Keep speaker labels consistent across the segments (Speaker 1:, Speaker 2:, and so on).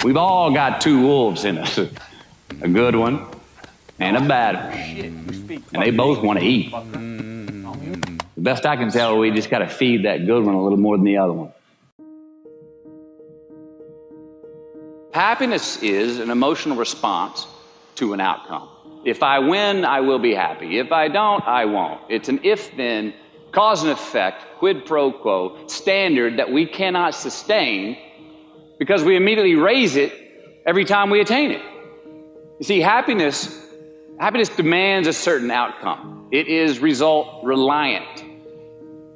Speaker 1: We've all got two wolves in us, a good one and a bad one, and they both want to eat. The best I can tell, we just got to feed that good one a little more than the other one. Happiness is an emotional response to an outcome. If I win, I will be happy. If I don't, I won't. It's an if-then, cause and effect, quid pro quo standard that we cannot sustain because we immediately raise it every time we attain it. You see, happiness demands a certain outcome. It is result reliant.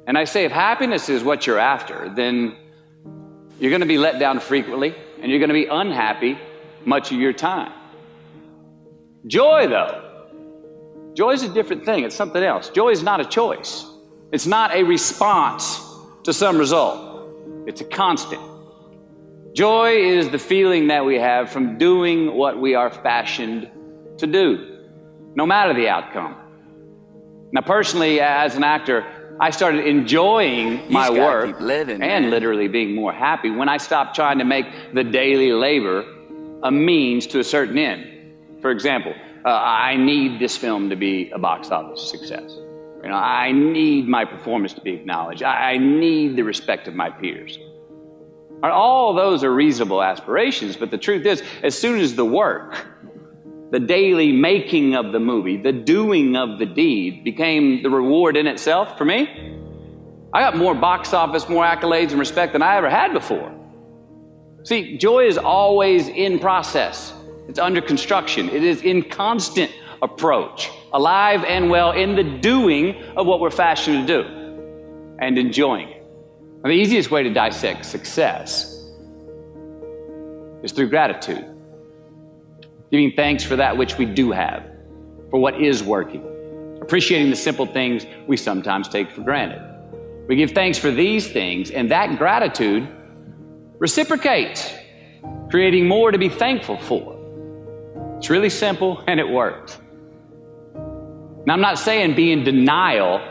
Speaker 1: And I say, if happiness is what you're after, then you're going to be let down frequently, and you're going to be unhappy much of your time. Joy, though, joy is a different thing. It's something else. Joy is not a choice. It's not a response to some result. It's a constant. Joy is the feeling that we have from doing what we are fashioned to do, no matter the outcome. Now, personally, as an actor, I started enjoying my work and literally being more happy when I stopped trying to make the daily labor a means to a certain end. For example, I need this film to be a box office success. You know, I need my performance to be acknowledged. I need the respect of my peers. All those are reasonable aspirations, but the truth is, as soon as the work, the daily making of the movie, the doing of the deed became the reward in itself for me, I got more box office, more accolades and respect than I ever had before. See, joy is always in process. It's under construction. It is in constant approach, alive and well in the doing of what we're fashioned to do and enjoying it. Now, the easiest way to dissect success is through gratitude. Giving thanks for that which we do have, for what is working. Appreciating the simple things we sometimes take for granted. We give thanks for these things, and that gratitude reciprocates, creating more to be thankful for. It's really simple, and it works. Now, I'm not saying be in denial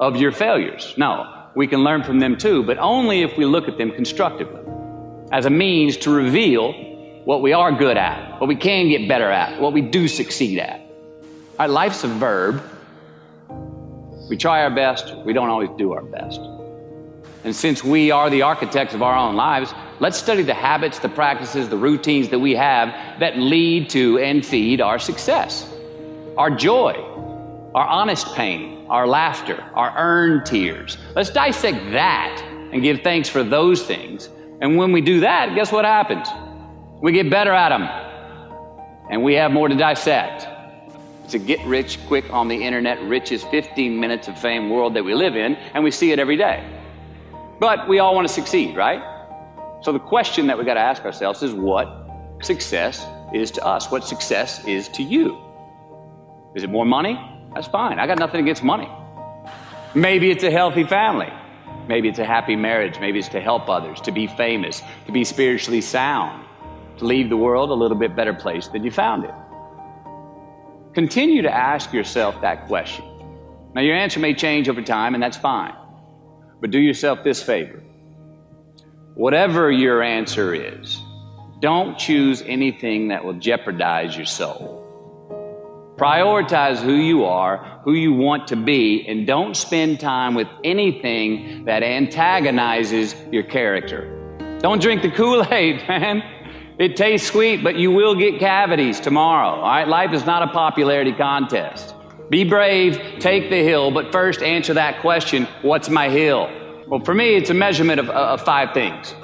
Speaker 1: of your failures. No, we can learn from them too, but only if we look at them constructively, as a means to reveal what we are good at, what we can get better at, what we do succeed at. All right, life's a verb. We try our best, we don't always do our best. And since we are the architects of our own lives, let's study the habits, the practices, the routines that we have that lead to and feed our success, our joy, our honest pain, our laughter, our earned tears. Let's dissect that and give thanks for those things. And when we do that, guess what happens? We get better at them, and we have more to dissect. It's a get-rich-quick on the internet, richest 15 minutes of fame world that we live in, and we see it every day. But we all want to succeed, right? So the question that we got to ask ourselves is what success is to us, what success is to you. Is it more money? That's fine. I got nothing against money. Maybe it's a healthy family. Maybe it's a happy marriage. Maybe it's to help others, to be famous, to be spiritually sound, to leave the world a little bit better place than you found it. Continue to ask yourself that question. Now, your answer may change over time, and that's fine. But do yourself this favor. Whatever your answer is, don't choose anything that will jeopardize your soul. Prioritize who you are, who you want to be, and don't spend time with anything that antagonizes your character. Don't drink the Kool-Aid, man. It tastes sweet, but you will get cavities tomorrow. All right, life is not a popularity contest. Be brave, take the hill, but first answer that question, what's my hill? Well, for me, it's a measurement of 5 things.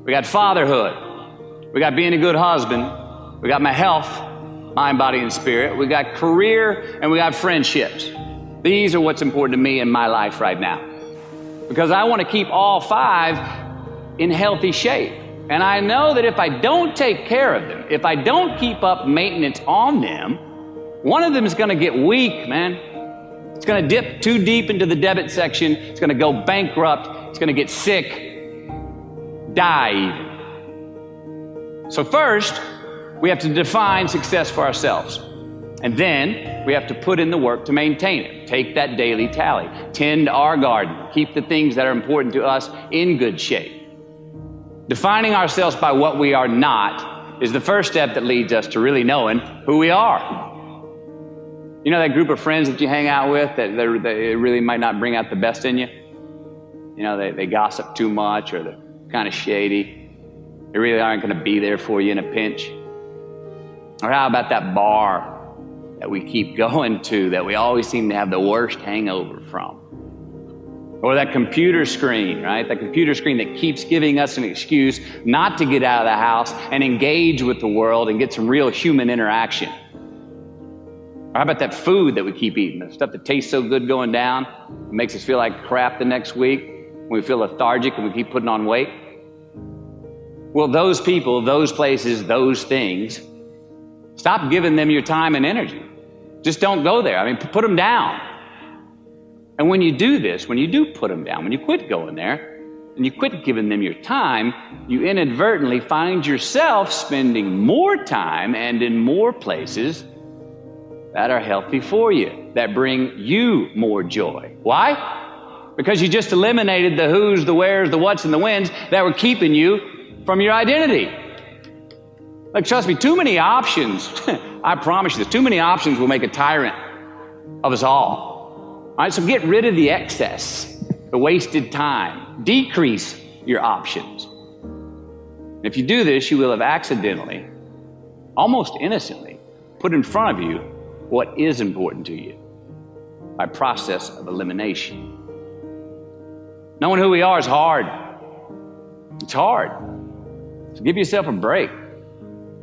Speaker 1: We got fatherhood. We got being a good husband. We got my health, mind, body, and spirit. We got career, and we got friendships. These are what's important to me in my life right now. Because I want to keep all 5 in healthy shape. And I know that if I don't take care of them, if I don't keep up maintenance on them, one of them is going to get weak, man. It's going to dip too deep into the debit section. It's going to go bankrupt. It's going to get sick, die even. So first, we have to define success for ourselves. And then we have to put in the work to maintain it. Take that daily tally. Tend our garden. Keep the things that are important to us in good shape. Defining ourselves by what we are not is the first step that leads us to really knowing who we are. You know that group of friends that you hang out with that they really might not bring out the best in you? You know, they gossip too much, or they're kind of shady. They really aren't going to be there for you in a pinch. Or how about that bar that we keep going to that we always seem to have the worst hangover from? Or that computer screen, right? That computer screen that keeps giving us an excuse not to get out of the house and engage with the world and get some real human interaction. Or how about that food that we keep eating, the stuff that tastes so good going down, it makes us feel like crap the next week, when we feel lethargic and we keep putting on weight? Well, those people, those places, those things, stop giving them your time and energy. Just don't go there. I mean, put them down. And when you do this, when you do put them down, when you quit going there, and you quit giving them your time, you inadvertently find yourself spending more time and in more places that are healthy for you, that bring you more joy. Why? Because you just eliminated the who's, the where's, the what's, and the when's that were keeping you from your identity. Like, trust me, too many options, I promise you this, too many options will make a tyrant of us all. All right, so get rid of the excess, the wasted time. Decrease your options. And if you do this, you will have accidentally, almost innocently, put in front of you what is important to you by process of elimination. Knowing who we are is hard. It's hard. So give yourself a break.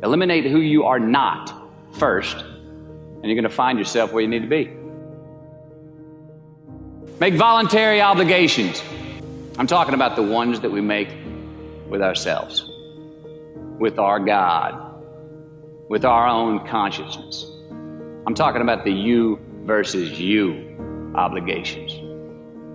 Speaker 1: Eliminate who you are not first, and you're going to find yourself where you need to be. Make voluntary obligations. I'm talking about the ones that we make with ourselves, with our God, with our own consciousness. I'm talking about the you versus you obligations.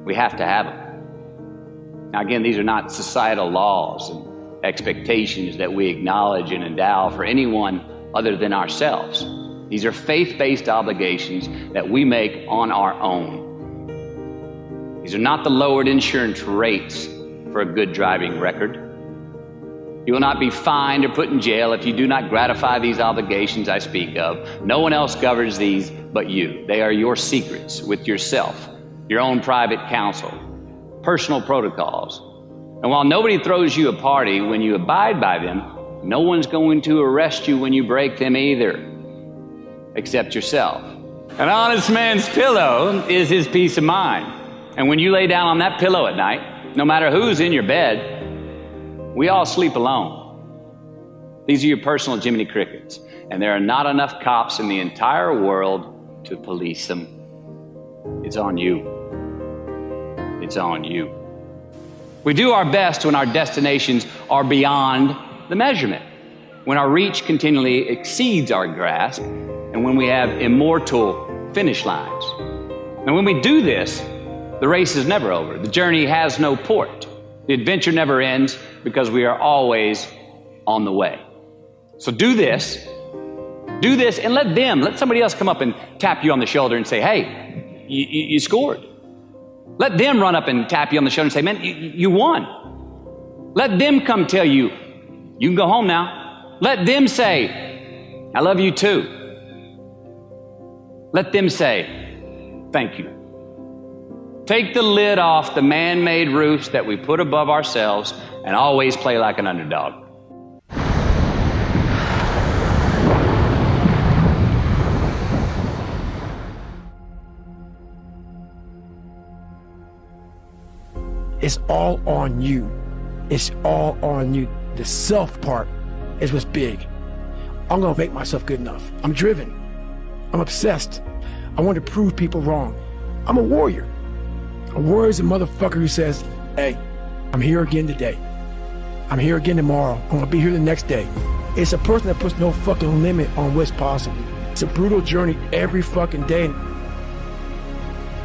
Speaker 1: We have to have them. Now again, these are not societal laws and expectations that we acknowledge and endow for anyone other than ourselves. These are faith-based obligations that we make on our own. These are not the lowered insurance rates for a good driving record. You will not be fined or put in jail if you do not gratify these obligations I speak of. No one else governs these but you. They are your secrets with yourself, your own private counsel, personal protocols. And while nobody throws you a party when you abide by them, no one's going to arrest you when you break them either, except yourself. An honest man's pillow is his peace of mind. And when you lay down on that pillow at night, no matter who's in your bed, we all sleep alone. These are your personal Jiminy Crickets, and there are not enough cops in the entire world to police them. It's on you. It's on you. We do our best when our destinations are beyond the measurement, when our reach continually exceeds our grasp, and when we have immortal finish lines. And when we do this, the race is never over. The journey has no port. The adventure never ends because we are always on the way. So do this, and let somebody else come up and tap you on the shoulder and say, hey, you scored. Let them run up and tap you on the shoulder and say, man, you won. Let them come tell you, you can go home now. Let them say, I love you too. Let them say, thank you. Take the lid off the man-made roofs that we put above ourselves and always play like an underdog.
Speaker 2: It's all on you. It's all on you. The self part is what's big. I'm gonna make myself good enough. I'm driven. I'm obsessed. I want to prove people wrong. I'm a warrior. A warrior is a motherfucker who says, hey, I'm here again today. I'm here again tomorrow. I'm gonna be here the next day. It's a person that puts no fucking limit on what's possible. It's a brutal journey every fucking day.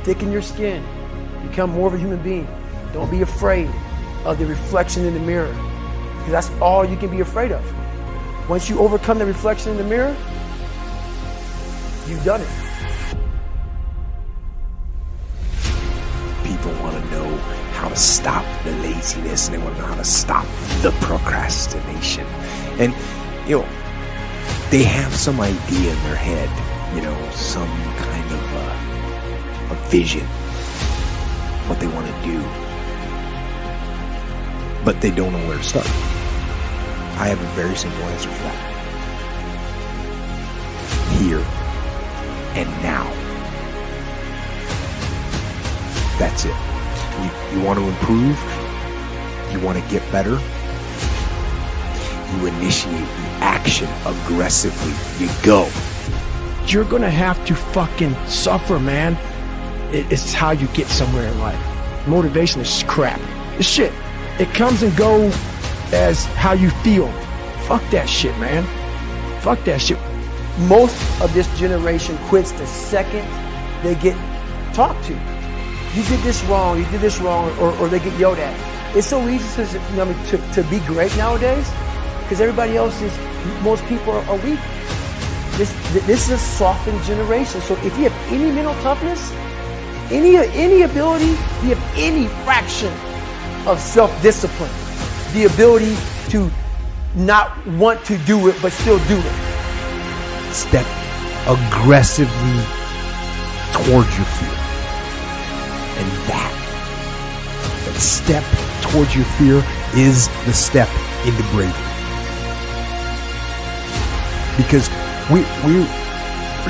Speaker 2: Thicken your skin. Become more of a human being. Don't be afraid of the reflection in the mirror, because that's all you can be afraid of. Once you overcome the reflection in the mirror, you've done it.
Speaker 3: People want to know how to stop the laziness, and they want to know how to stop the procrastination. And, you know, they have some idea in their head, you know, some kind of a vision, what they want to do, but they don't know where to start. I have a very simple answer for that. Here and now. That's it. You want to improve? You want to get better? You initiate the action aggressively. You go.
Speaker 2: You're gonna have to fucking suffer, man. It's how you get somewhere in life. Motivation is crap. It's shit. It comes and goes as how you feel. Fuck that shit, man. Fuck that shit. Most of this generation quits the second they get talked to. You did this wrong, or they get yelled at. It's so easy to be great nowadays because everybody else is, most people are weak. This is a softened generation. So if you have any mental toughness, any ability, you have any fraction of self-discipline, the ability to not want to do it but still do it.
Speaker 3: Step aggressively towards your fear. And that step towards your fear is the step into bravery. Because we're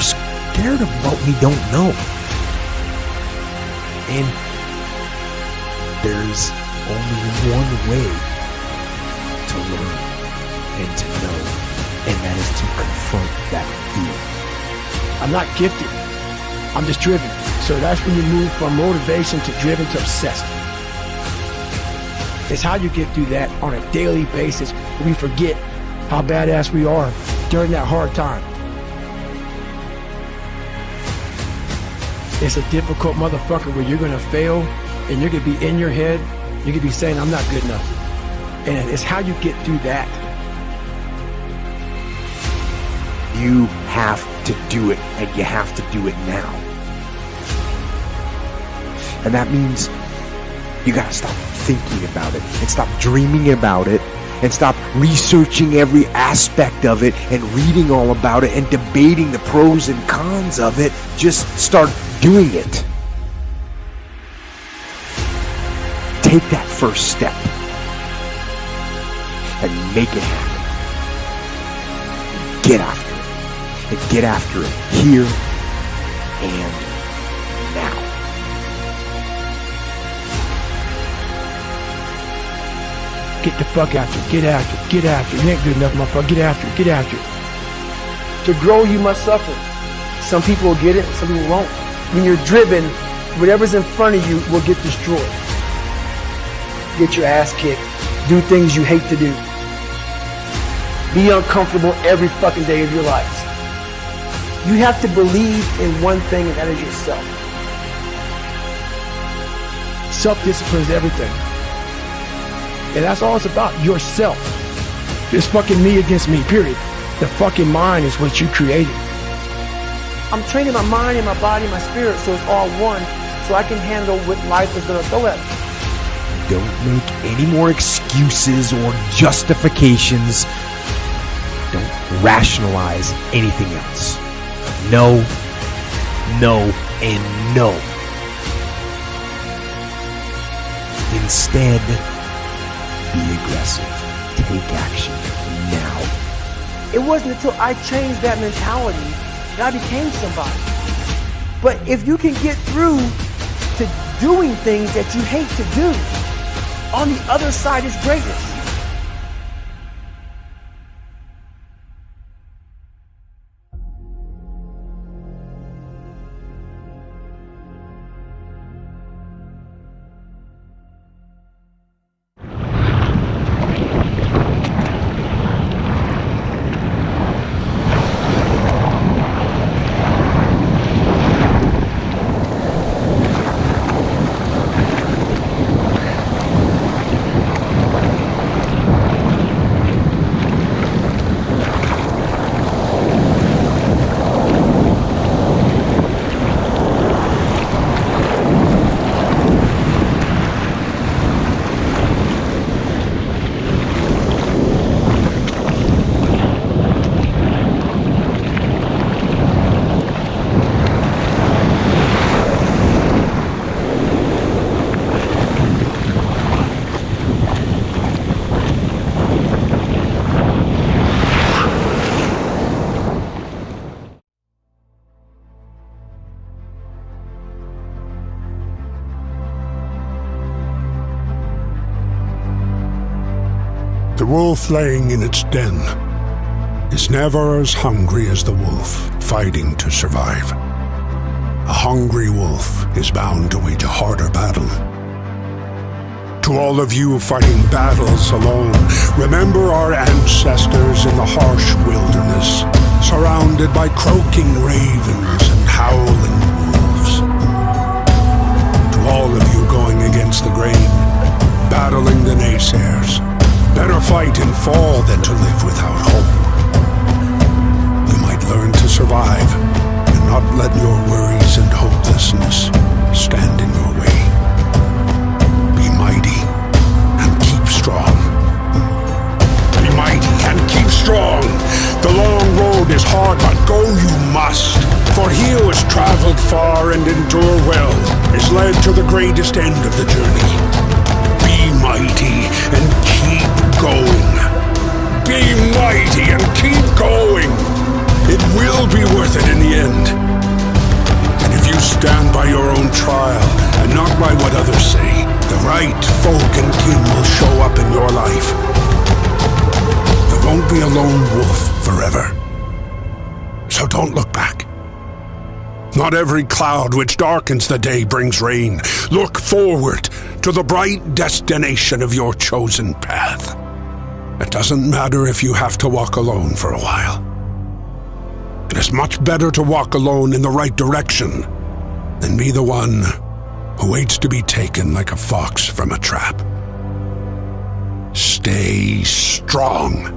Speaker 3: scared of what we don't know. And there's only one way to learn and to know, and that is to confront that fear.
Speaker 2: I'm not gifted. I'm just driven. So that's when you move from motivation to driven to obsessed. It's how you get through that on a daily basis. We forget how badass we are during that hard time. It's a difficult motherfucker where you're gonna fail and you're gonna be in your head. You're gonna be saying, I'm not good enough. And it's how you get through that.
Speaker 3: You have to do it, and you have to do it now. And that means you gotta stop thinking about it and stop dreaming about it and stop researching every aspect of it and reading all about it and debating the pros and cons of it. Just start doing it. Take that first step and make it happen. Get after it. And get after it here and now.
Speaker 2: Get the fuck after it. Get after it. Get after it. You ain't good enough, motherfucker. Get after it. Get after it. To grow, you must suffer. Some people will get it, some people won't. When you're driven, whatever's in front of you will get destroyed. Get your ass kicked. Do things you hate to do. Be uncomfortable every fucking day of your life. You have to believe in one thing, and that is yourself. Self-discipline is everything. And that's all it's about, yourself. It's fucking me against me, period. The fucking mind is what you created. I'm training my mind and my body and my spirit so it's all one, so I can handle what life is going to throw at me.
Speaker 3: Don't make any more excuses or justifications. Don't rationalize anything else. No, no, and no. Instead, be aggressive. Take action now.
Speaker 2: It wasn't until I changed that mentality that I became somebody. But if you can get through to doing things that you hate to do, on the other side is greatness.
Speaker 4: The wolf laying in its den is never as hungry as the wolf fighting to survive. A hungry wolf is bound to wage a harder battle. To all of you fighting battles alone, remember our ancestors in the harsh wilderness, surrounded by croaking ravens and howling wolves. To all of you going against the grain, battling the naysayers, better fight and fall than to live without hope. You might learn to survive and not let your worries and hopelessness stand in your way. Be mighty and keep strong. Be mighty and keep strong. The long road is hard, but go you must. For he who has traveled far and endure well is led to the greatest end of the journey. Be mighty and keep going. Be mighty and keep going. It will be worth it in the end. And if you stand by your own trial and not by what others say, the right folk and kin will show up in your life. You won't be a lone wolf forever. So don't look back. Not every cloud which darkens the day brings rain. Look forward to the bright destination of your chosen path. It doesn't matter if you have to walk alone for a while. It is much better to walk alone in the right direction than be the one who waits to be taken like a fox from a trap. Stay strong.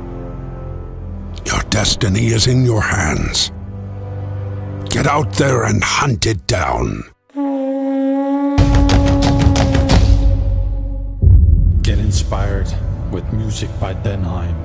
Speaker 4: Your destiny is in your hands. Get out there and hunt it down.
Speaker 5: Get inspired with music by Denheim.